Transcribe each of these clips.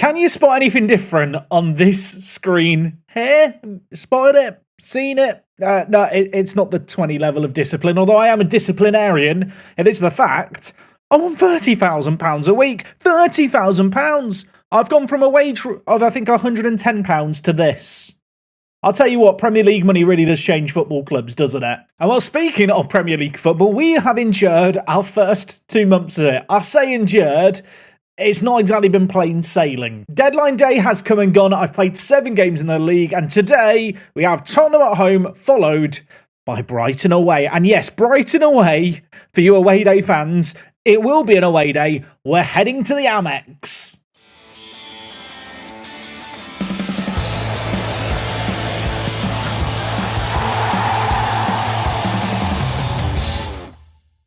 Can you spot anything different on this screen here? Spotted it? Seen it? No, it's not the 20 level of discipline, although I am a disciplinarian. It is the fact I'm on £30,000 a week. £30,000! I've gone from a wage of, I think, £110 to this. I'll tell you what, Premier League money really does change football clubs, doesn't it? And well, speaking of Premier League football, we have endured our first 2 months of it. I say endured, it's not exactly been plain sailing. Deadline day has come and gone. I've played 7 games in the league, and today we have Tottenham at home, followed by Brighton away. And yes, Brighton away, for you away day fans, it will be an away day. We're heading to the Amex.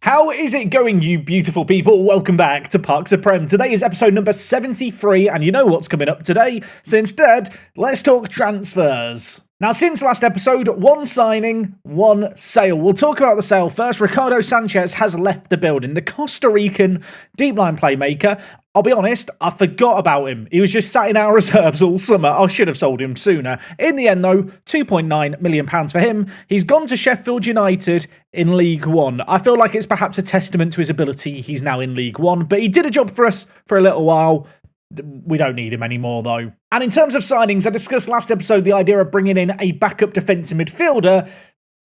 How is it going, you beautiful people? Welcome back to Parks of Prem. Today is episode number 73, and you know what's coming up today. So instead, let's talk transfers. Now, since last episode, 1 signing, 1 sale. We'll talk about the sale first. Ricardo Sanchez has left the building. The Costa Rican deep line playmaker. I'll be honest, I forgot about him. He was just sat in our reserves all summer. I should have sold him sooner. In the end, though, £2.9 million for him. He's gone to Sheffield United in League One. I feel like it's perhaps a testament to his ability. He's now in League One, but he did a job for us for a little while. We don't need him anymore, though. And in terms of signings, I discussed last episode the idea of bringing in a backup defensive midfielder.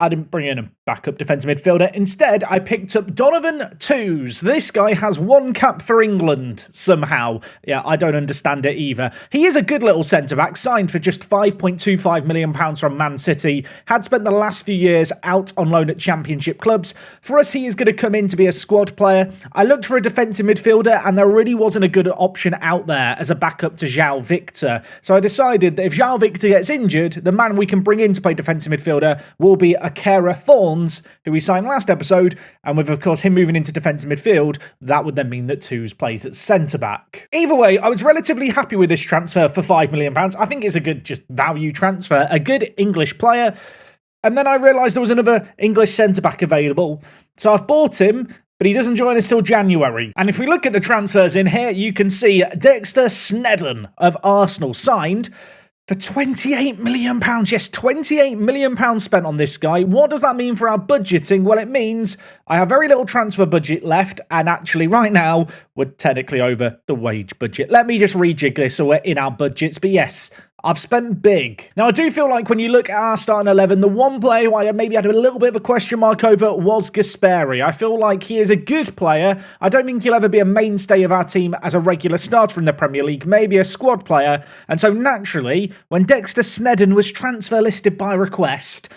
I didn't bring in a backup defensive midfielder. Instead, I picked up Donovan Toos. This guy has 1 cap for England somehow. Yeah, I don't understand it either. He is a good little centre-back, signed for just £5.25 million from Man City. Had spent the last few years out on loan at championship clubs. For us, he is going to come in to be a squad player. I looked for a defensive midfielder, and there really wasn't a good option out there as a backup to João Victor. So I decided that if João Victor gets injured, the man we can bring in to play defensive midfielder will be Kara Thorns, who we signed last episode, and with, of course, him moving into defensive midfield, that would then mean that Toos plays at centre-back. Either way, I was relatively happy with this transfer for £5 million. I think it's a good, just value transfer, a good English player. And then I realised there was another English centre-back available, so I've bought him, but he doesn't join us till January. And if we look at the transfers in here, you can see Dexter Sneddon of Arsenal signed for £28 million. Yes, £28 million spent on this guy. What does that mean for our budgeting? Well, it means I have very little transfer budget left, and actually right now, we're technically over the wage budget. Let me just rejig this so we're in our budgets, but yes, I've spent big. Now, I do feel like when you look at our starting 11, the one player who I maybe had a little bit of a question mark over was Gasperi. I feel like he is a good player. I don't think he'll ever be a mainstay of our team as a regular starter in the Premier League, maybe a squad player. And so naturally, when Dexter Sneddon was transfer listed by request,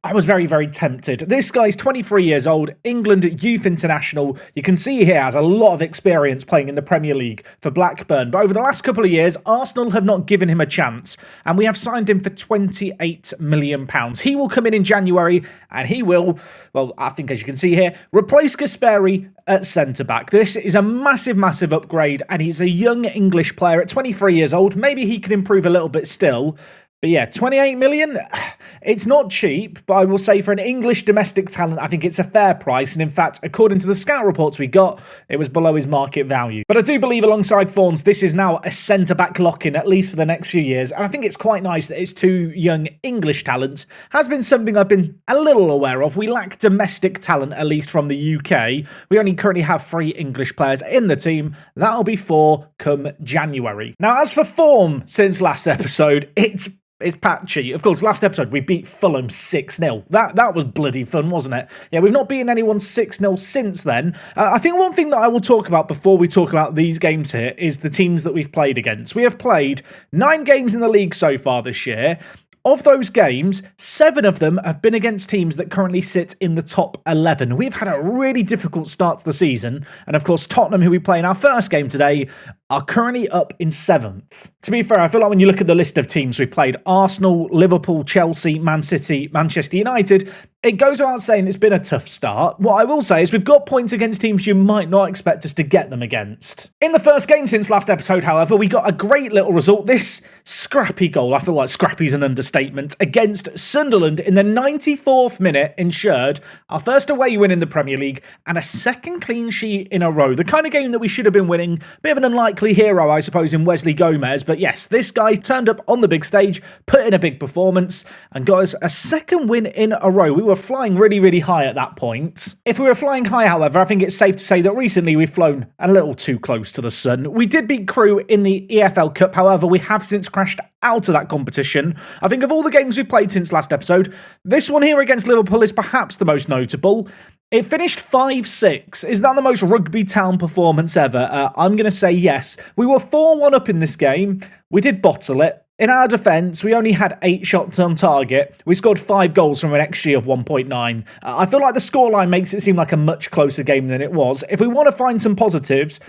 I was very, very tempted. This guy's 23 years old, England youth international. You can see he has a lot of experience playing in the Premier League for Blackburn. But over the last couple of years, Arsenal have not given him a chance. And we have signed him for £28 million. He will come in January and he will, well, I think as you can see here, replace Gasperi at centre-back. This is a massive, massive upgrade. And he's a young English player at 23 years old. Maybe he can improve a little bit still. But yeah, 28 million, it's not cheap, but I will say for an English domestic talent, I think it's a fair price. And in fact, according to the scout reports we got, it was below his market value. But I do believe alongside Thorns, this is now a centre-back lock-in, at least for the next few years. And I think it's quite nice that it's 2 young English talents. Has been something I've been a little aware of. We lack domestic talent, at least from the UK. We only currently have 3 English players in the team. That'll be 4 come January. Now, as for form since last episode, it's patchy. Of course, last episode, we beat Fulham 6-0. That was bloody fun, wasn't it? Yeah, we've not beaten anyone 6-0 since then. I think one thing that I will talk about before we talk about these games here is the teams that we've played against. We have played 9 games in the league so far this year. Of those games, 7 of them have been against teams that currently sit in the top 11. We've had a really difficult start to the season. And of course, Tottenham, who we play in our first game today, are currently up in 7th. To be fair, I feel like when you look at the list of teams we've played, Arsenal, Liverpool, Chelsea, Man City, Manchester United, it goes without saying it's been a tough start. What I will say is we've got points against teams you might not expect us to get them against. In the first game since last episode, however, we got a great little result. This scrappy goal, I feel like scrappy's an understatement, against Sunderland in the 94th minute ensured our first away win in the Premier League and a second clean sheet in a row. The kind of game that we should have been winning. Bit of an unlikely unlikely hero, I suppose, in Wesley Gomez. But yes, this guy turned up on the big stage, put in a big performance, and got us a second win in a row. We were flying really, really high at that point. If we were flying high, however, I think it's safe to say that recently we've flown a little too close to the sun. We did beat Crewe in the EFL Cup, however, we have since crashed out of that competition. I think of all the games we've played since last episode, this one here against Liverpool is perhaps the most notable. It finished 5-6. Is that the most Rugby Town performance ever? I'm going to say yes. We were 4-1 up in this game. We did bottle it. In our defence, we only had 8 shots on target. We scored 5 goals from an XG of 1.9. I feel like the scoreline makes it seem like a much closer game than it was. If we want to find some positives,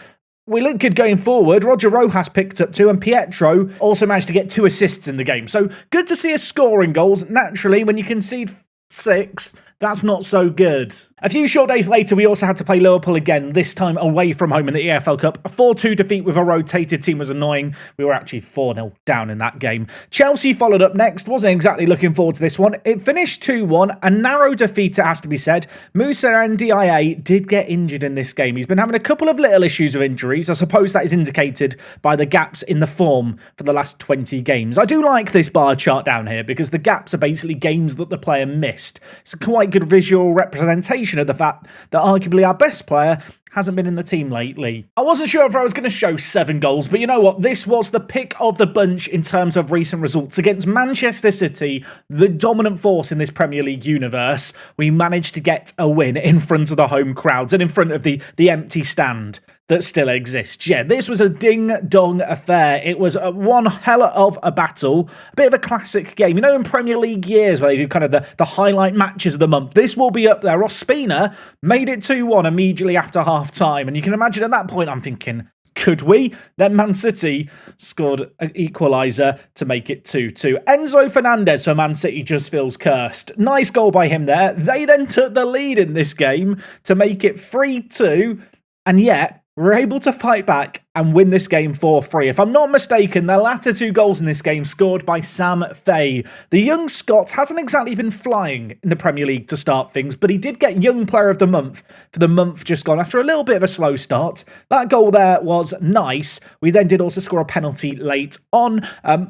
we look good going forward. Roger Rojas picked up 2 and Pietro also managed to get 2 assists in the game. So good to see us scoring goals. Naturally, when you concede 6, that's not so good. A few short days later, we also had to play Liverpool again, this time away from home in the EFL Cup. A 4-2 defeat with a rotated team was annoying. We were actually 4-0 down in that game. Chelsea followed up next. Wasn't exactly looking forward to this one. It finished 2-1. A narrow defeat, it has to be said. Musa Ndiaye did get injured in this game. He's been having a couple of little issues with injuries. I suppose that is indicated by the gaps in the form for the last 20 games. I do like this bar chart down here because the gaps are basically games that the player missed. It's a quite good visual representation of the fact that arguably our best player hasn't been in the team lately. I wasn't sure if I was going to show 7 goals, but you know what? This was the pick of the bunch in terms of recent results. Against Manchester City, the dominant force in this Premier League universe, we managed to get a win in front of the home crowds and in front of the empty stand that still exists. Yeah, this was a ding-dong affair. It was one hell of a battle. A bit of a classic game. You know, in Premier League years where they do kind of the highlight matches of the month, this will be up there. Ospina made it 2-1 immediately after half-time. And you can imagine at that point, I'm thinking, could we? Then Man City scored an equaliser to make it 2-2. Enzo Fernandez for Man City just feels cursed. Nice goal by him there. They then took the lead in this game to make it 3-2. And yet, we're able to fight back and win this game 4-3. If I'm not mistaken, the latter 2 goals in this game scored by Sam Fay. The young Scot hasn't exactly been flying in the Premier League to start things, but he did get Young Player of the Month for the month just gone after a little bit of a slow start. That goal there was nice. We then did also score a penalty late on.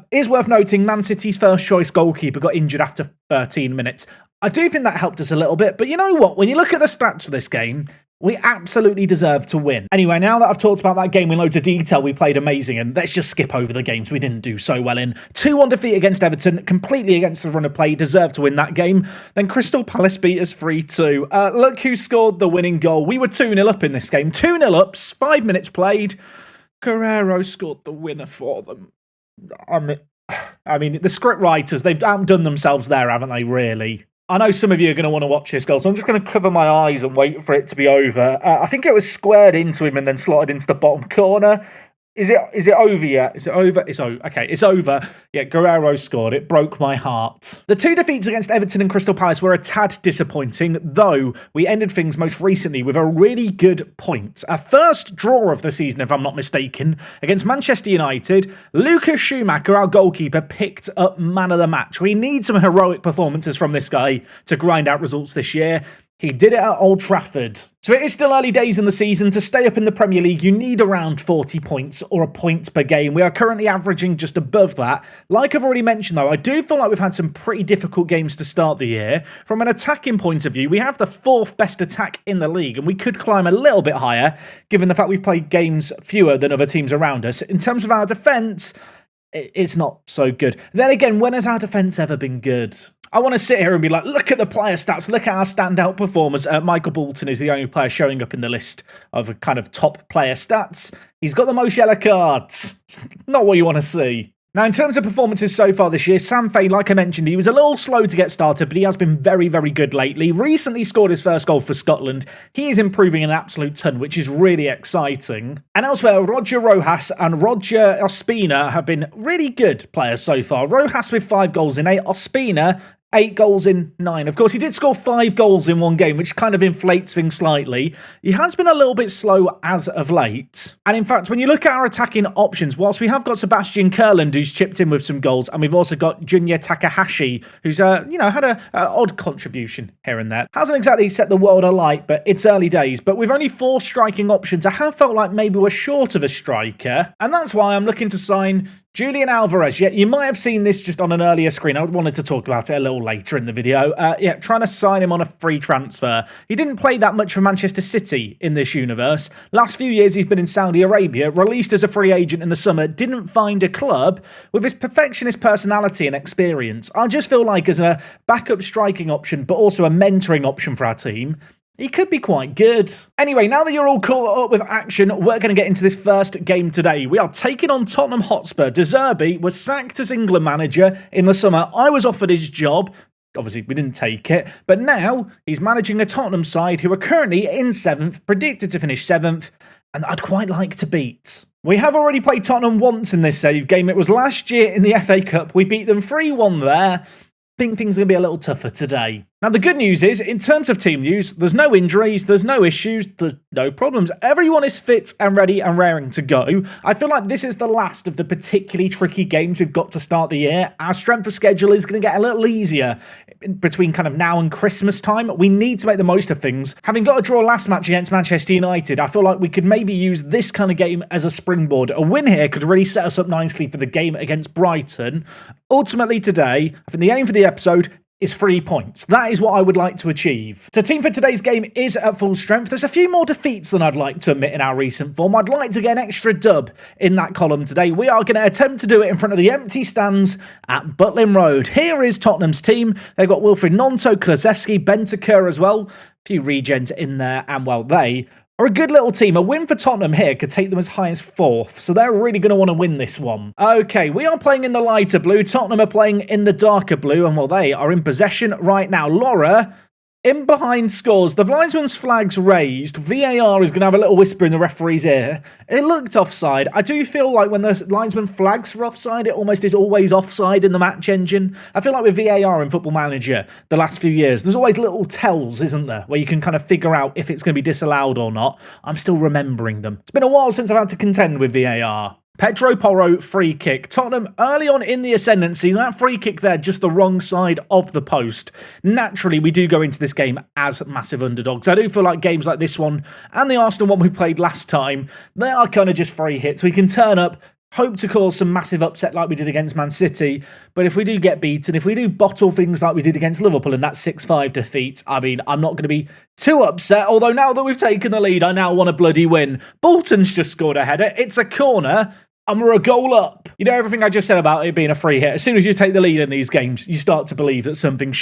Is worth noting, Man City's first choice goalkeeper got injured after 13 minutes. I do think that helped us a little bit, but you know what? When you look at the stats for this game, we absolutely deserve to win. Anyway, now that I've talked about that game in loads of detail, we played amazing, and let's just skip over the games we didn't do so well in. 2-1 defeat against Everton, completely against the run of play, deserved to win that game. Then Crystal Palace beat us 3-2. Look who scored the winning goal. We were 2-0 up in this game. 2-0 up, 5 minutes played. Guerrero scored the winner for them. I mean, the script writers, they've outdone themselves there, haven't they, really? I know some of you are going to want to watch this goal, so I'm just going to cover my eyes and wait for it to be over. I think it was squared into him and then slotted into the bottom corner. Is it over yet? Is it over? It's over. Okay, it's over. Yeah, Guerrero scored. It broke my heart. The 2 defeats against Everton and Crystal Palace were a tad disappointing, though we ended things most recently with a really good point. Our first draw of the season, if I'm not mistaken, against Manchester United. Lucas Schumacher, our goalkeeper, picked up man of the match. We need some heroic performances from this guy to grind out results this year. He did it at Old Trafford. So it is still early days in the season. To stay up in the Premier League, you need around 40 points or a point per game. We are currently averaging just above that. Like I've already mentioned, though, I do feel like we've had some pretty difficult games to start the year. From an attacking point of view, we have the 4th best attack in the league, and we could climb a little bit higher, given the fact we've played games fewer than other teams around us. In terms of our defence, it's not so good. Then again, when has our defence ever been good? I want to sit here and be like, look at the player stats, look at our standout performers. Michael Bolton is the only player showing up in the list of kind of top player stats. He's got the most yellow cards. Not what you want to see. Now, in terms of performances so far this year, Sam Fay, like I mentioned, he was a little slow to get started, but he has been very, very good lately. Recently scored his first goal for Scotland. He is improving an absolute ton, which is really exciting. And elsewhere, Roger Rojas and Roger Ospina have been really good players so far. Rojas with 5 goals in 8. Ospina, 8 goals in 9. Of course, he did score 5 goals in one game, which kind of inflates things slightly. He has been a little bit slow as of late. And in fact, when you look at our attacking options, whilst we have got Sebastian Kurland, who's chipped in with some goals, and we've also got Junya Takahashi, who's had an odd contribution here and there. Hasn't exactly set the world alight, but it's early days. But with only 4 striking options, I have felt like maybe we're short of a striker. And that's why I'm looking to sign Julian Alvarez. Yeah, you might have seen this just on an earlier screen. I wanted to talk about it a little later in the video. Trying to sign him on a free transfer. He didn't play that much for Manchester City in this universe. Last few years he's been in Saudi Arabia, released as a free agent in the summer, didn't find a club. With his perfectionist personality and experience, I just feel like as a backup striking option, but also a mentoring option for our team, he could be quite good. Anyway, now that you're all caught up with action, we're going to get into this first game today. We are taking on Tottenham Hotspur. De Zerbi was sacked as England manager in the summer. I was offered his job. Obviously, we didn't take it. But now he's managing a Tottenham side who are currently in 7th, predicted to finish 7th, and I'd quite like to beat. We have already played Tottenham once in this save game. It was last year in the FA Cup. We beat them 3-1 there. Think things are going to be a little tougher today. Now, the good news is, in terms of team news, there's no injuries, there's no issues, there's no problems. Everyone is fit and ready and raring to go. I feel like this is the last of the particularly tricky games we've got to start the year. Our strength of schedule is going to get a little easier between kind of now and Christmas time. We need to make the most of things. Having got a draw last match against Manchester United, I feel like we could maybe use this kind of game as a springboard. A win here could really set us up nicely for the game against Brighton. Ultimately today, I think the aim for the episode is 3 points. That is what I would like to achieve. So team for today's game is at full strength. There's a few more defeats than I'd like to admit in our recent form. I'd like to get an extra dub in that column today. We are going to attempt to do it in front of the empty stands at Butlin Road. Here is Tottenham's team. They've got Wilfried Gnonto, Kulusevski, Bentancur as well. A few regens in there, and well, they are a good little team. A win for Tottenham here could take them as high as 4th, so they're really going to want to win this one. Okay, we are playing in the lighter blue. Tottenham are playing in the darker blue, and well, they are in possession right now. Laura in behind scores. The linesman's flag's raised. VAR is going to have a little whisper in the referee's ear. It looked offside. I do feel like when the linesman flags for offside, it almost is always offside in the match engine. I feel like with VAR in Football Manager the last few years, there's always little tells, isn't there, where you can kind of figure out if it's going to be disallowed or not. I'm still remembering them. It's been a while since I've had to contend with VAR. Pedro Porro free kick. Tottenham early on in the ascendancy. That free kick there, just the wrong side of the post. Naturally, we do go into this game as massive underdogs. I do feel like games like this one and the Arsenal one we played last time, they are kind of just free hits. We can turn up, hope to cause some massive upset like we did against Man City. But if we do get beaten, if we do bottle things like we did against Liverpool in that 6-5 defeat, I mean, I'm not going to be too upset. Although now that we've taken the lead, I now want a bloody win. Bolton's just scored a header. It's a corner. And we're a goal up. You know, everything I just said about it being a free hit, as soon as you take the lead in these games, you start to believe that something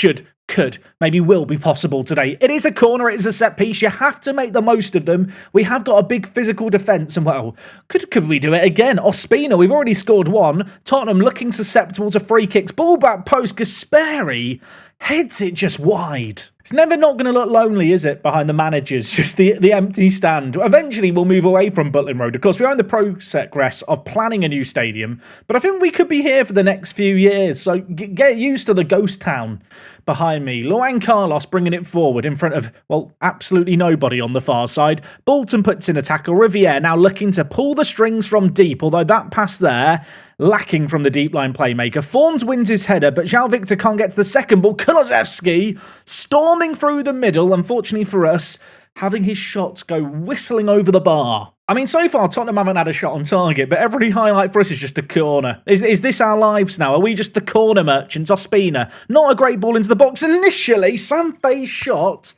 could, maybe will be possible today. It is a corner, it is a set piece. You have to make the most of them. We have got a big physical defence, and well, could we do it again? Ospina, we've already scored one. Tottenham looking susceptible to free kicks. Ball back post, Gasperi heads it just wide. It's never not going to look lonely, is it, behind the managers? Just the empty stand. Eventually, we'll move away from Butlin Road. Of course, we are in the progress of planning a new stadium, but I think we could be here for the next few years, so get used to the ghost town behind me. Luan Carlos bringing it forward in front of, well, absolutely nobody on the far side. Bolton puts in a tackle. Riviere now looking to pull the strings from deep, although that pass there, lacking from the deep line playmaker. Forns wins his header, but João Victor can't get to the second ball. Kulusevski storming through the middle, unfortunately for us, having his shots go whistling over the bar. I mean, so far, Tottenham haven't had a shot on target, but every highlight for us is just a corner. Is this our lives now? Are we just the corner merchants? Ospina, not a great ball into the box. Initially, Sanfei's shot,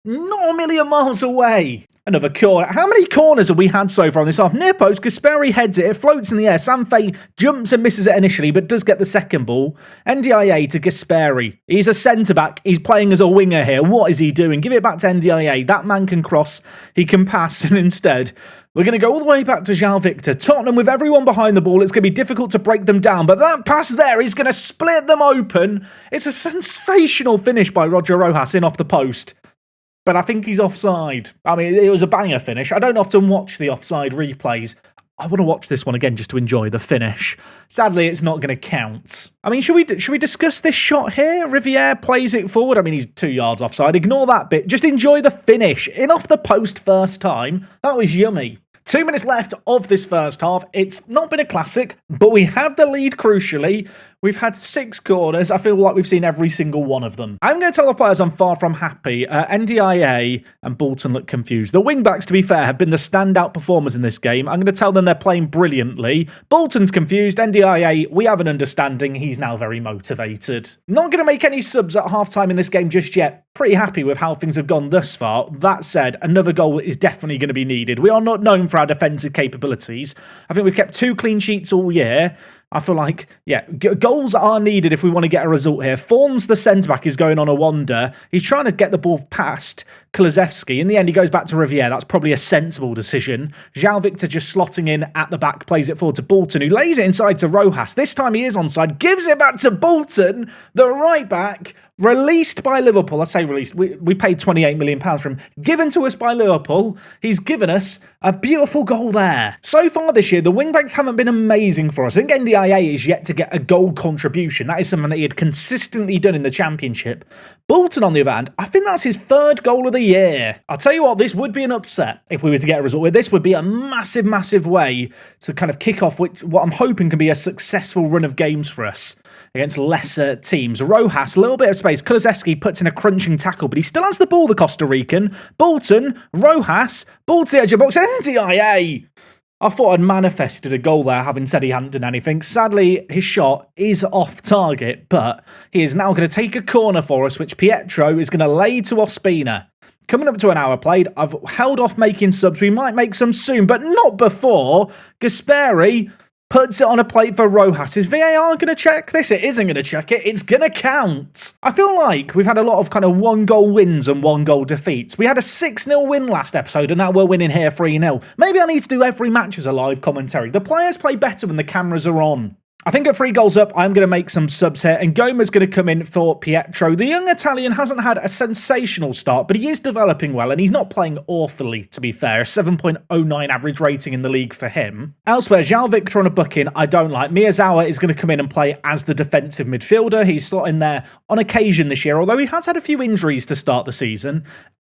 not a million miles away. Another corner. How many corners have we had so far on this half? Near post, Gasperi heads it, it floats in the air. Sanfei jumps and misses it initially, but does get the second ball. NDIA to Gasperi. He's a centre-back. He's playing as a winger here. What is he doing? Give it back to NDIA. That man can cross. He can pass. And instead, we're going to go all the way back to João Victor. Tottenham with everyone behind the ball. It's going to be difficult to break them down. But that pass there is going to split them open. It's a sensational finish by Roger Rojas in off the post. But I think he's offside. I mean, it was a banger finish. I don't often watch the offside replays. I want to watch this one again just to enjoy the finish. Sadly, it's not going to count. I mean, should we discuss this shot here? Riviere plays it forward. I mean, he's 2 yards offside. Ignore that bit. Just enjoy the finish. In off the post first time. That was yummy. 2 minutes left of this first half. It's not been a classic, but we have the lead crucially. We've had 6 corners. I feel like we've seen every single one of them. I'm going to tell the players I'm far from happy. NDIA and Bolton look confused. The wing-backs, to be fair, have been the standout performers in this game. I'm going to tell them they're playing brilliantly. Bolton's confused. NDIA, we have an understanding. He's now very motivated. Not going to make any subs at half-time in this game just yet. Pretty happy with how things have gone thus far. That said, another goal is definitely going to be needed. We are not known for our defensive capabilities. I think we've kept 2 clean sheets all year. I feel like, yeah, goals are needed if we want to get a result here. Fawns, the centre-back, is going on a wander. He's trying to get the ball past Kulusevski. In the end, he goes back to Riviere. That's probably a sensible decision. João Victor just slotting in at the back, plays it forward to Bolton, who lays it inside to Rojas. This time he is onside, gives it back to Bolton, the right back, released by Liverpool. I say released. We paid £28 million for him. Given to us by Liverpool. He's given us a beautiful goal there. So far this year, the wing-backs haven't been amazing for us. I think NDIA is yet to get a goal contribution. That is something that he had consistently done in the Championship. Bolton, on the other hand, I think that's his 3rd goal of the year. I'll tell you what, this would be an upset if we were to get a result with. This would be a massive, massive way to kind of kick off what I'm hoping can be a successful run of games for us against lesser teams. Rojas, a little bit of space. Kulusevski puts in a crunching tackle, but he still has the ball, the Costa Rican. Bolton, Rojas, ball to the edge of the box, NDIA! I thought I'd manifested a goal there, having said he hadn't done anything. Sadly, his shot is off target, but he is now going to take a corner for us, which Pietro is going to lay to Ospina. Coming up to an hour played, I've held off making subs. We might make some soon, but not before Gasperi puts it on a plate for Rojas. Is VAR going to check this? It isn't going to check it. It's going to count. I feel like we've had a lot of kind of 1-goal wins and 1-goal defeats. We had a 6-0 win last episode, and now we're winning here 3-0. Maybe I need to do every match as a live commentary. The players play better when the cameras are on. I think at 3 goals up, I'm going to make some subs here, and Goma's going to come in for Pietro. The young Italian hasn't had a sensational start, but he is developing well, and he's not playing awfully, to be fair. A 7.09 average rating in the league for him. Elsewhere, João Victor on a booking, I don't like. Miyazawa is going to come in and play as the defensive midfielder. He's slotting there on occasion this year, although he has had a few injuries to start the season.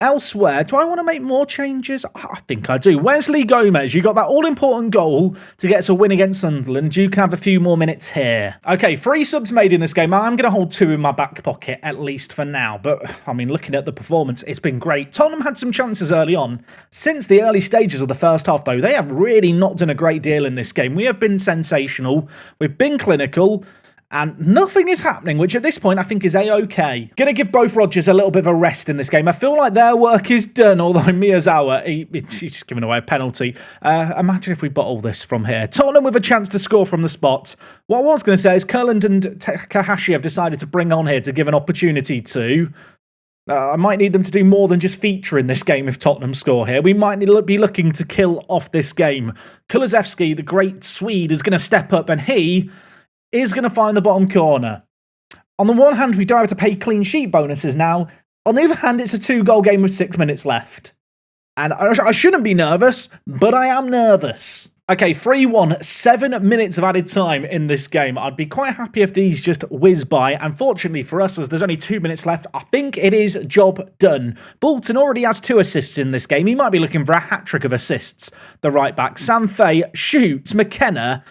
Elsewhere, do I want to make more changes? I think I do. Wesley Gomez, you got that all-important goal to get us a win against Sunderland. You can have a few more minutes here. Okay, 3 subs made in this game. I'm going to hold 2 in my back pocket, at least for now. But, I mean, looking at the performance, it's been great. Tottenham had some chances early on. Since the early stages of the first half, though, they have really not done a great deal in this game. We have been sensational. We've been clinical. And nothing is happening, which at this point I think is A-OK. Gonna give both Rodgers a little bit of a rest in this game. I feel like their work is done, although Miyazawa, he's just giving away a penalty. Imagine if we bottle this from here. Tottenham with a chance to score from the spot. What I was going to say is Kurland and Takahashi have decided to bring on here to give an opportunity to... I might need them to do more than just feature in this game if Tottenham score here. We might be looking to kill off this game. Kulusevski, the great Swede, is going to step up, and he is going to find the bottom corner. On the one hand, we don't have to pay clean sheet bonuses now. On the other hand, it's a 2-goal game with 6 minutes left. And I shouldn't be nervous, but I am nervous. Okay, 3-1, 7 minutes of added time in this game. I'd be quite happy if these just whiz by. Unfortunately for us, as there's only 2 minutes left, I think it is job done. Bolton already has 2 assists in this game. He might be looking for a hat-trick of assists. The right back, Sam Fay, shoots. McKenna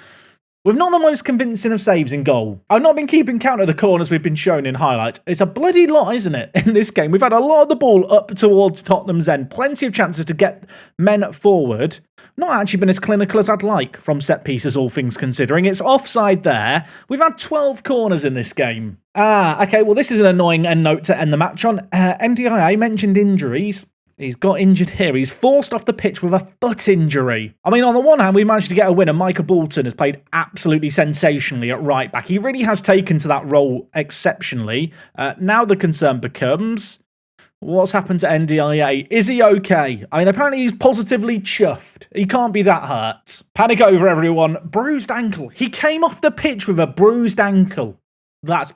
with not the most convincing of saves in goal. I've not been keeping count of the corners we've been shown in highlights. It's a bloody lot, isn't it, in this game? We've had a lot of the ball up towards Tottenham's end. Plenty of chances to get men forward. Not actually been as clinical as I'd like from set pieces, all things considering. It's offside there. We've had 12 corners in this game. Okay, well, this is an annoying end note to end the match on. MDIA mentioned injuries. He's got injured here. He's forced off the pitch with a foot injury. I mean, on the one hand, we managed to get a win, and Michael Bolton has played absolutely sensationally at right back. He really has taken to that role exceptionally. Now the concern becomes, what's happened to NDIA? Is he okay? I mean, apparently he's positively chuffed. He can't be that hurt. Panic over, everyone. Bruised ankle. He came off the pitch with a bruised ankle. That's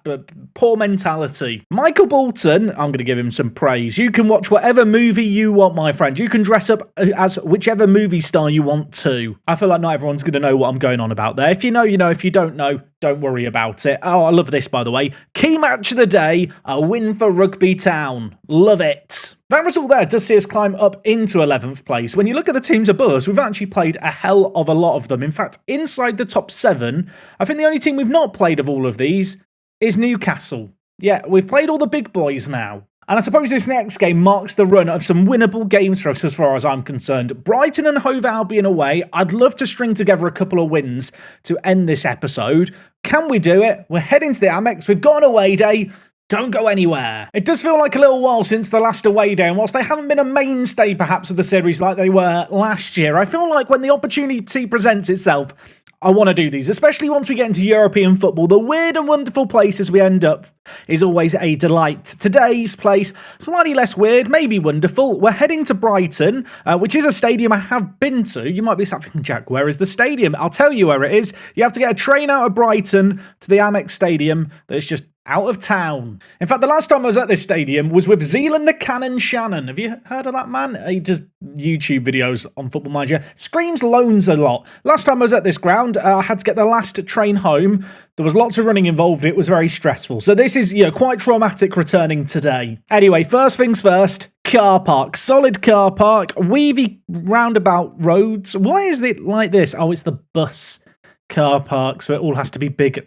poor mentality. Michael Bolton, I'm going to give him some praise. You can watch whatever movie you want, my friend. You can dress up as whichever movie star you want to. I feel like not everyone's going to know what I'm going on about there. If you know, you know. If you don't know, don't worry about it. Oh, I love this, by the way. Key match of the day, a win for Rugby Town. Love it. That result there does see us climb up into 11th place. When you look at the teams above us, we've actually played a hell of a lot of them. In fact, inside the top 7, I think the only team we've not played of all of these is Newcastle. Yeah, we've played all the big boys now. And I suppose this next game marks the run of some winnable games for us as far as I'm concerned. Brighton and Hove Albion away. I'd love to string together a couple of wins to end this episode. Can we do it? We're heading to the Amex. We've got an away day. Don't go anywhere. It does feel like a little while since the last away day, and whilst they haven't been a mainstay perhaps of the series like they were last year, I feel like when the opportunity presents itself, I want to do these, especially once we get into European football. The weird and wonderful places we end up is always a delight. Today's place, slightly less weird, maybe wonderful. We're heading to Brighton, which is a stadium I have been to. You might be thinking, Jack, where is the stadium? I'll tell you where it is. You have to get a train out of Brighton to the Amex Stadium that's just out of town. In fact, the last time I was at this stadium was with Zealand the Cannon Shannon. Have you heard of that man? He does YouTube videos on Football Manager. Screams loans a lot. Last time I was at this ground, I had to get the last train home. There was lots of running involved. It was very stressful. So this is, quite traumatic returning today. Anyway, first things first. Car park. Solid car park. Weavy roundabout roads. Why is it like this? Oh, it's the bus car park, so it all has to be big.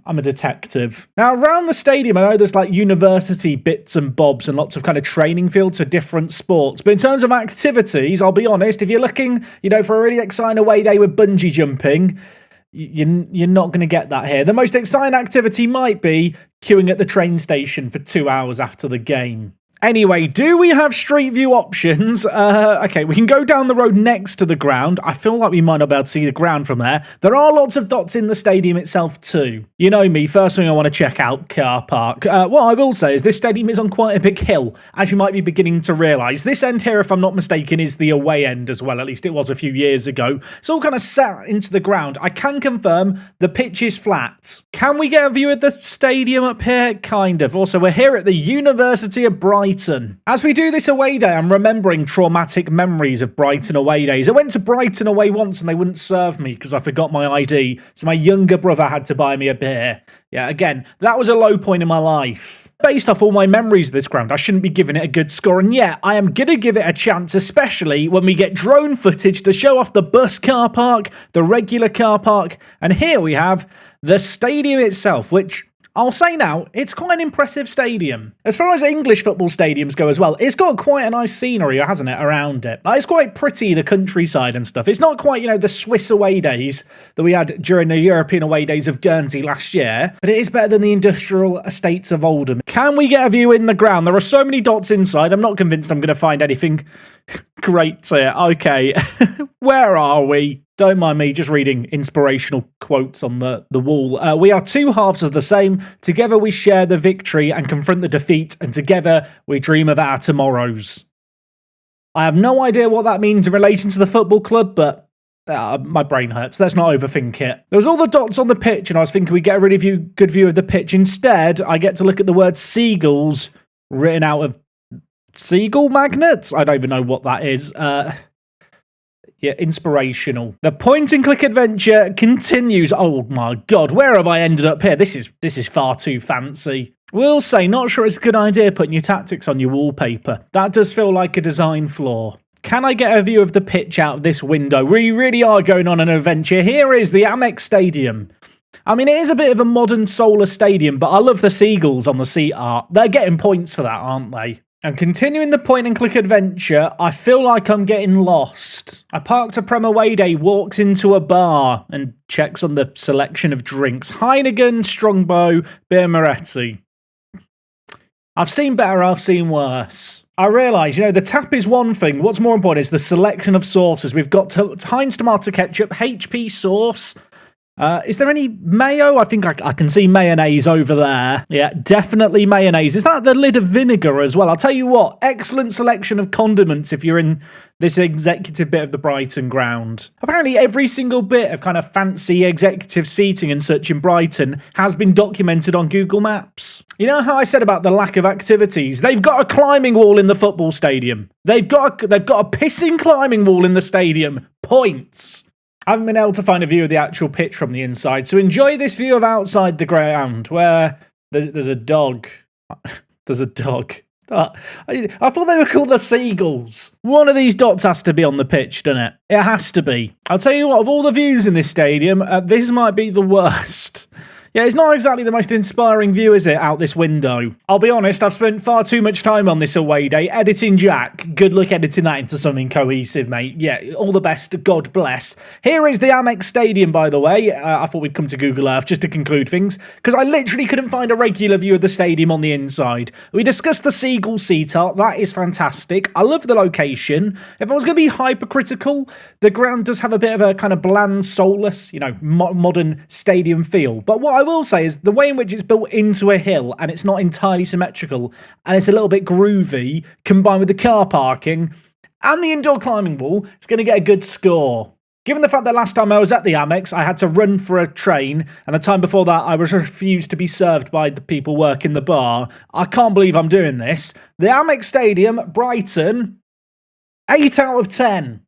I'm a detective. Now, around the stadium, I know there's like university bits and bobs and lots of kind of training fields for different sports. But in terms of activities, I'll be honest, if you're looking, for a really exciting away day with bungee jumping, you're not going to get that here. The most exciting activity might be queuing at the train station for 2 hours after the game. Anyway, do we have street view options? Okay, we can go down the road next to the ground. I feel like we might not be able to see the ground from there. There are lots of dots in the stadium itself too. You know me, first thing I want to check out, car park. What I will say is this stadium is on quite a big hill, as you might be beginning to realise. This end here, if I'm not mistaken, is the away end as well. At least it was a few years ago. It's all kind of sat into the ground. I can confirm the pitch is flat. Can we get a view of the stadium up here? Kind of. Also, we're here at the University of Brighton. As we do this away day, I'm remembering traumatic memories of Brighton away days. I went to Brighton away once and they wouldn't serve me because I forgot my ID, so my younger brother had to buy me a beer. Yeah, again, that was a low point in my life. Based off all my memories of this ground, I shouldn't be giving it a good score, and yet I am going to give it a chance, especially when we get drone footage to show off the bus car park, the regular car park, and here we have the stadium itself, which I'll say now, it's quite an impressive stadium. As far as English football stadiums go as well, it's got quite a nice scenery, hasn't it, around it. It's quite pretty, the countryside and stuff. It's not quite, the Swiss away days that we had during the European away days of Guernsey last year, but it is better than the industrial estates of Oldham. Can we get a view in the ground? There are so many dots inside, I'm not convinced I'm going to find anything great here. Okay, where are we? Don't mind me just reading inspirational quotes on the wall. We are two halves of the same. Together we share the victory and confront the defeat, and together we dream of our tomorrows. I have no idea what that means in relation to the football club, but my brain hurts. Let's not overthink it. There was all the dots on the pitch, and I was thinking we'd get a really good view of the pitch. Instead, I get to look at the word seagulls written out of seagull magnets? I don't even know what that is. Yeah, inspirational. The point-and-click adventure continues. Oh my god, where have I ended up here? This is far too fancy. Will say, not sure it's a good idea putting your tactics on your wallpaper. That does feel like a design flaw. Can I get a view of the pitch out of this window? We really are going on an adventure. Here is the Amex Stadium. I mean, it is a bit of a modern solar stadium, but I love the seagulls on the seat art. They're getting points for that, aren't they? And continuing the point-and-click adventure, I feel like I'm getting lost. I parked a Prem away day, walks into a bar, and checks on the selection of drinks. Heineken, Strongbow, Beer Moretti. I've seen better, I've seen worse. I realise, the tap is one thing. What's more important is the selection of sauces. We've got Heinz tomato ketchup, HP sauce, Is there any mayo? I think I can see mayonnaise over there. Yeah, definitely mayonnaise. Is that the lid of vinegar as well? I'll tell you what, excellent selection of condiments if you're in this executive bit of the Brighton ground. Apparently every single bit of kind of fancy executive seating and such in Brighton has been documented on Google Maps. You know how I said about the lack of activities? They've got a climbing wall in the football stadium. They've got a pissing climbing wall in the stadium. Points. I haven't been able to find a view of the actual pitch from the inside, so enjoy this view of outside the ground where there's a dog. There's a dog. I thought they were called the seagulls. One of these dots has to be on the pitch, doesn't it? It has to be. I'll tell you what, of all the views in this stadium, this might be the worst. Yeah, it's not exactly the most inspiring view, is it, out this window? I'll be honest, I've spent far too much time on this away day editing Jack. Good luck editing that into something cohesive, mate. Yeah, all the best, God bless. Here is the Amex Stadium, by the way. I thought we'd come to Google Earth just to conclude things, because I literally couldn't find a regular view of the stadium on the inside. We discussed the Seagull seat art. That is fantastic. I love the location. If I was going to be hypercritical, the ground does have a bit of a kind of bland, soulless, modern stadium feel. But what I will say is the way in which it's built into a hill and it's not entirely symmetrical and it's a little bit groovy, combined with the car parking and the indoor climbing wall, it's going to get a good score. Given the fact that last time I was at the Amex, I had to run for a train, and the time before that I was refused to be served by the people working the bar, I can't believe I'm doing this. The Amex Stadium, Brighton, 8 out of 10.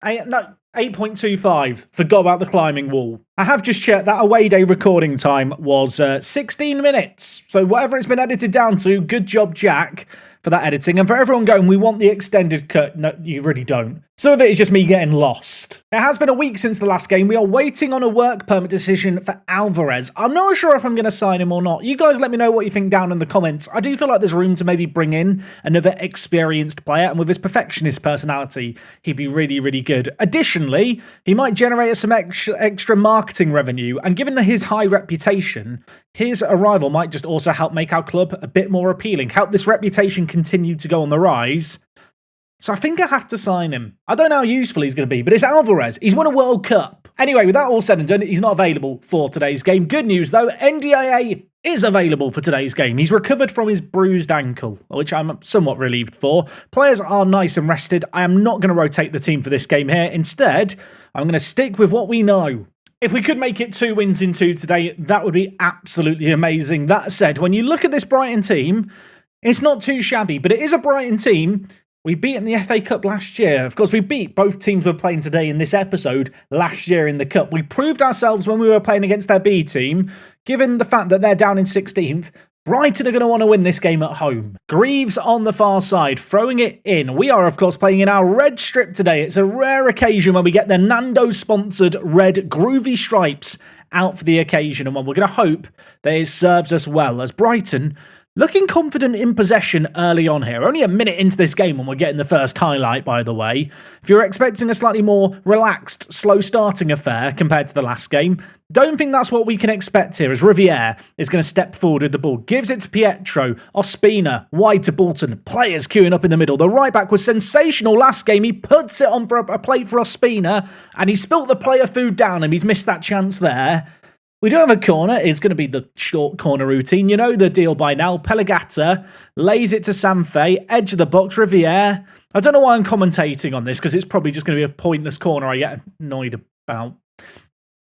8.25. Forgot about the climbing wall. I have just checked that away day recording time was 16 minutes. So whatever it's been edited down to, good job, Jack, for that editing. And for everyone going, we want the extended cut. No, you really don't. Some of it is just me getting lost. It has been a week since the last game. We are waiting on a work permit decision for Alvarez. I'm not sure if I'm going to sign him or not. You guys let me know what you think down in the comments. I do feel like there's room to maybe bring in another experienced player, and with his perfectionist personality, he'd be really, really good. Additionally, he might generate us some extra marketing revenue, and given his high reputation, his arrival might just also help make our club a bit more appealing, help this reputation continue to go on the rise. So I think I have to sign him. I don't know how useful he's going to be, but it's Alvarez. He's won a World Cup. Anyway, with that all said and done, he's not available for today's game. Good news, though, NDIA is available for today's game. He's recovered from his bruised ankle, which I'm somewhat relieved for. Players are nice and rested. I am not going to rotate the team for this game here. Instead, I'm going to stick with what we know. If we could make it 2 wins in 2 today, that would be absolutely amazing. That said, when you look at this Brighton team, it's not too shabby, but it is a Brighton team. We beat in the FA Cup last year. Of course, we beat both teams we're playing today in this episode last year in the Cup. We proved ourselves when we were playing against their B team. Given the fact that they're down in 16th, Brighton are going to want to win this game at home. Greaves on the far side, throwing it in. We are, of course, playing in our red strip today. It's a rare occasion when we get the Nando's-sponsored red groovy stripes out for the occasion, and one we're going to hope that it serves us well, as Brighton looking confident in possession early on here. Only a minute into this game when we're getting the first highlight, by the way. If you're expecting a slightly more relaxed, slow-starting affair compared to the last game, don't think that's what we can expect here, as Riviere is going to step forward with the ball. Gives it to Pietro. Ospina, wide to Bolton. Players queuing up in the middle. The right-back was sensational last game. He puts it on for a plate for Ospina, and he spilt the player food down, and he's missed that chance there. We do have a corner. It's going to be the short corner routine. You know the deal by now. Pelagata lays it to Sanfe. Edge of the box. Riviere. I don't know why I'm commentating on this, because it's probably just going to be a pointless corner I get annoyed about.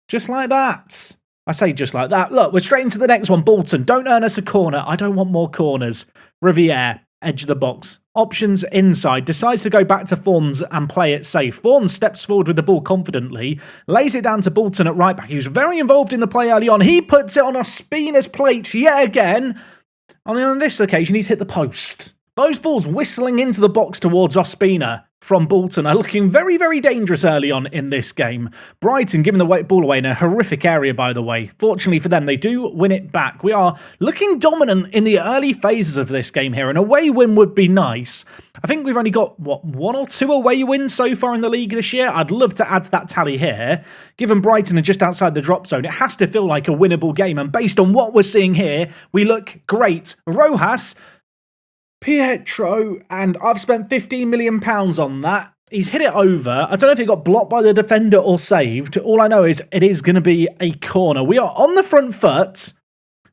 Just like that. I say just like that. Look, we're straight into the next one. Bolton, don't earn us a corner. I don't want more corners. Riviere. Edge of the box. Options inside. Decides to go back to Fawns and play it safe. Fawns steps forward with the ball confidently. Lays it down to Bolton at right back. He was very involved in the play early on. He puts it on Ospina's plate yet again. On this occasion, he's hit the post. Those balls whistling into the box towards Ospina from Bolton are looking very, very dangerous early on in this game. Brighton giving the ball away in a horrific area, by the way. Fortunately for them, they do win it back. We are looking dominant in the early phases of this game here. An away win would be nice. I think we've only got, 1 or 2 away wins so far in the league this year? I'd love to add to that tally here. Given Brighton are just outside the drop zone, it has to feel like a winnable game. And based on what we're seeing here, we look great. Rojas, Pietro, and I've spent £15 million on that. He's hit it over. I don't know if it got blocked by the defender or saved. All I know is it is going to be a corner. We are on the front foot,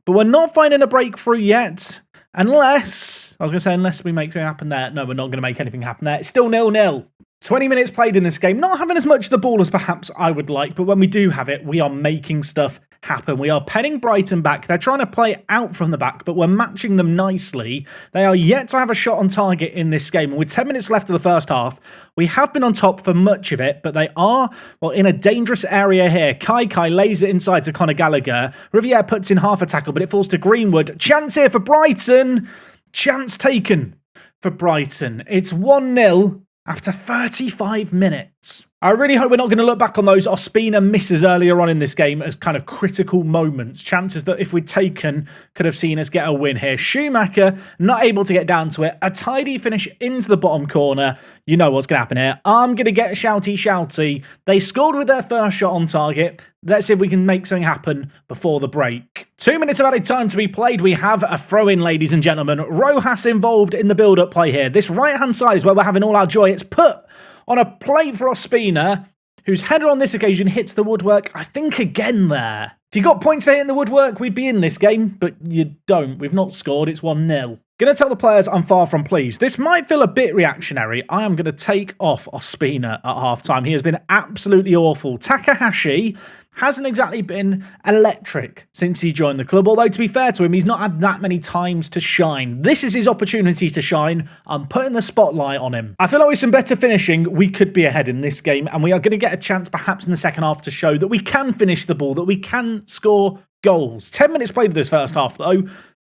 but we're not finding a breakthrough yet. Unless we make something happen there. No, we're not going to make anything happen there. It's still 0-0. 20 minutes played in this game, not having as much of the ball as perhaps I would like, but when we do have it, we are making stuff happen. We are penning Brighton back. They're trying to play out from the back, but we're matching them nicely. They are yet to have a shot on target in this game, and with 10 minutes left of the first half, we have been on top for much of it, but they are, well, in a dangerous area here. Kai lays it inside to Conor Gallagher. Riviere puts in half a tackle, but it falls to Greenwood. Chance here for Brighton. Chance taken for Brighton. It's 1-0. After 35 minutes. I really hope we're not going to look back on those Ospina misses earlier on in this game as kind of critical moments. Chances that if we'd taken, could have seen us get a win here. Schumacher not able to get down to it. A tidy finish into the bottom corner. You know what's going to happen here. I'm going to get shouty. They scored with their first shot on target. Let's see if we can make something happen before the break. 2 minutes of added time to be played. We have a throw-in, ladies and gentlemen. Rojas involved in the build-up play here. This right-hand side is where we're having all our joy. It's put on a plate for Ospina, whose header on this occasion hits the woodwork, I think again there. If you got points for hitting the woodwork, we'd be in this game, but you don't. We've not scored. It's 1-0. Going to tell the players I'm far from pleased. This might feel a bit reactionary. I am going to take off Ospina at half-time. He has been absolutely awful. Takahashi hasn't exactly been electric since he joined the club, although to be fair to him, he's not had that many times to shine. This is his opportunity to shine. I'm putting the spotlight on him. I feel like with some better finishing, we could be ahead in this game, and we are going to get a chance perhaps in the second half to show that we can finish the ball, that we can score goals. 10 minutes played of this first half, though.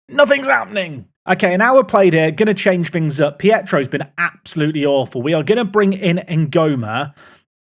Nothing's happening. Okay, an hour played here. Going to change things up. Pietro's been absolutely awful. We are going to bring in Ngoma.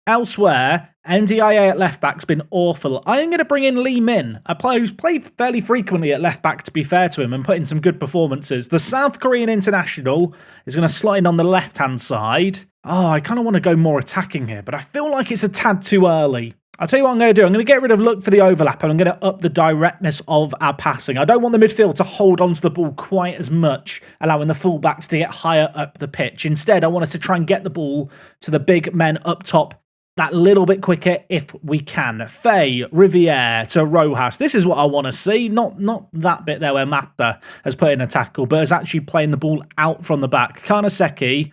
Elsewhere, NDIA at left-back's been awful. I am going to bring in Lee Min, a player who's played fairly frequently at left-back, to be fair to him, and put in some good performances. The South Korean international is going to slot in on the left-hand side. Oh, I kind of want to go more attacking here, but I feel like it's a tad too early. I'll tell you what I'm going to do. I'm going to get rid of look for the overlap, and I'm going to up the directness of our passing. I don't want the midfield to hold onto the ball quite as much, allowing the fullbacks to get higher up the pitch. Instead, I want us to try and get the ball to the big men up top that little bit quicker if we can. Faye, Riviere to Rojas. This is what I want to see. Not that bit there where Mata has put in a tackle, but is actually playing the ball out from the back. Kanaseki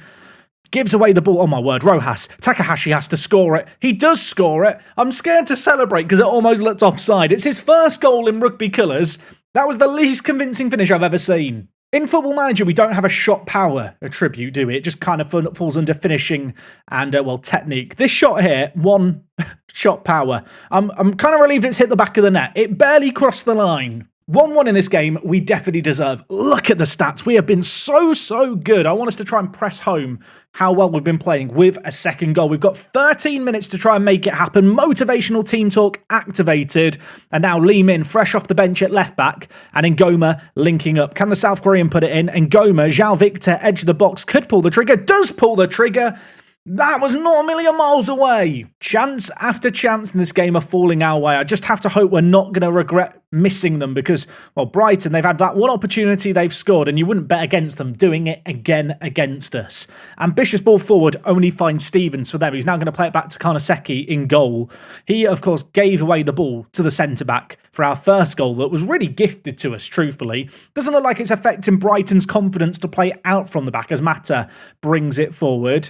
gives away the ball. Oh my word, Rojas. Takahashi has to score it. He does score it. I'm scared to celebrate because it almost looked offside. It's his first goal in rugby colours. That was the least convincing finish I've ever seen. In Football Manager, we don't have a shot power attribute, do we? It just kind of falls under finishing and, technique. This shot here, one shot power. I'm kind of relieved it's hit the back of the net. It barely crossed the line. 1-1 in this game, we definitely deserve. Look at the stats. We have been so good. I want us to try and press home how well we've been playing with a second goal. We've got 13 minutes to try and make it happen. Motivational team talk activated. And now Lee Min fresh off the bench at left back. And Ngoma linking up. Can the South Korean put it in? Ngoma, João Victor, edge of the box, could pull the trigger. Does pull the trigger. That was not a million miles away. Chance after chance in this game are falling our way. I just have to hope we're not going to regret missing them because, well, Brighton, they've had that one opportunity they've scored and you wouldn't bet against them doing it again against us. Ambitious ball forward only finds Stevens for them. He's now going to play it back to Kanaseki in goal. He, of course, gave away the ball to the centre-back for our first goal that was really gifted to us, truthfully. Doesn't look like it's affecting Brighton's confidence to play out from the back as Mata brings it forward.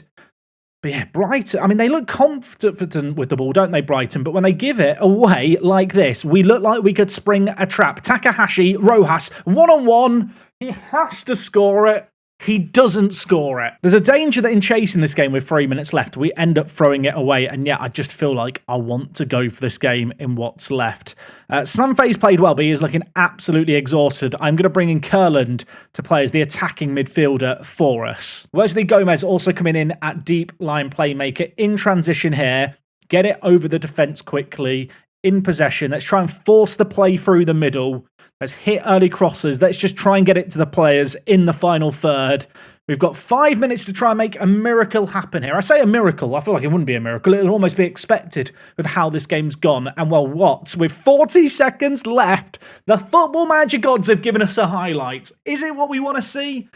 But yeah, Brighton, I mean, they look confident with the ball, don't they, Brighton? But when they give it away like this, we look like we could spring a trap. Takahashi, Rojas, one-on-one. He has to score it. He doesn't score it. There's a danger that in chasing this game with 3 minutes left, we end up throwing it away. And yet I just feel like I want to go for this game in what's left. Sunfei's played well, but he is looking absolutely exhausted. I'm going to bring in Kurland to play as the attacking midfielder for us. Wesley Gomez also coming in at deep line playmaker in transition here. Get it over the defence quickly. In possession. Let's try and force the play through the middle. Let's hit early crosses. Let's just try and get it to the players in the final third. We've got 5 minutes to try and make a miracle happen here. I say a miracle. I feel like it wouldn't be a miracle. It'll almost be expected with how this game's gone. And well, what? With 40 seconds left, the Football Manager gods have given us a highlight. Is it what we want to see?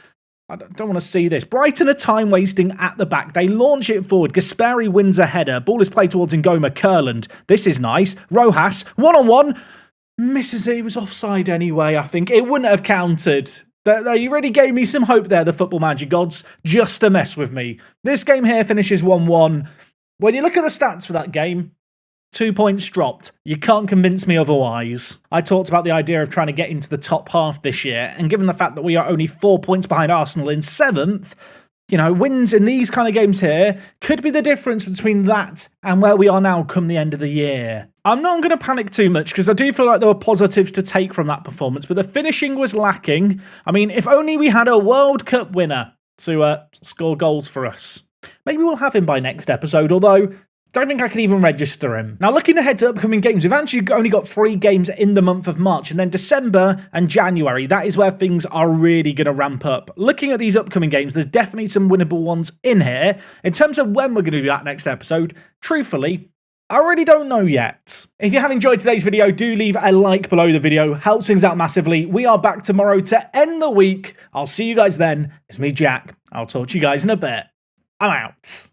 I don't want to see this. Brighton are time wasting at the back. They launch it forward. Gasperi wins a header. Ball is played towards Ngoma Kurland. This is nice. Rojas, one-on-one. Misses it. He was offside anyway, I think. It wouldn't have counted. You really gave me some hope there, the Football Manager gods, just to mess with me. This game here finishes 1-1. When you look at the stats for that game, 2 points dropped. You can't convince me otherwise. I talked about the idea of trying to get into the top half this year, and given the fact that we are only 4 points behind Arsenal in 7th, you know, wins in these kind of games here could be the difference between that and where we are now come the end of the year. I'm not going to panic too much because I do feel like there were positives to take from that performance, but the finishing was lacking. I mean, if only we had a World Cup winner to score goals for us. Maybe we'll have him by next episode, although don't think I can even register him. Now, looking ahead to upcoming games, we've actually only got 3 games in the month of March, and then December and January, that is where things are really going to ramp up. Looking at these upcoming games, there's definitely some winnable ones in here. In terms of when we're going to do that next episode, truthfully, I really don't know yet. If you have enjoyed today's video, do leave a like below the video. Helps things out massively. We are back tomorrow to end the week. I'll see you guys then. It's me, Jack. I'll talk to you guys in a bit. I'm out.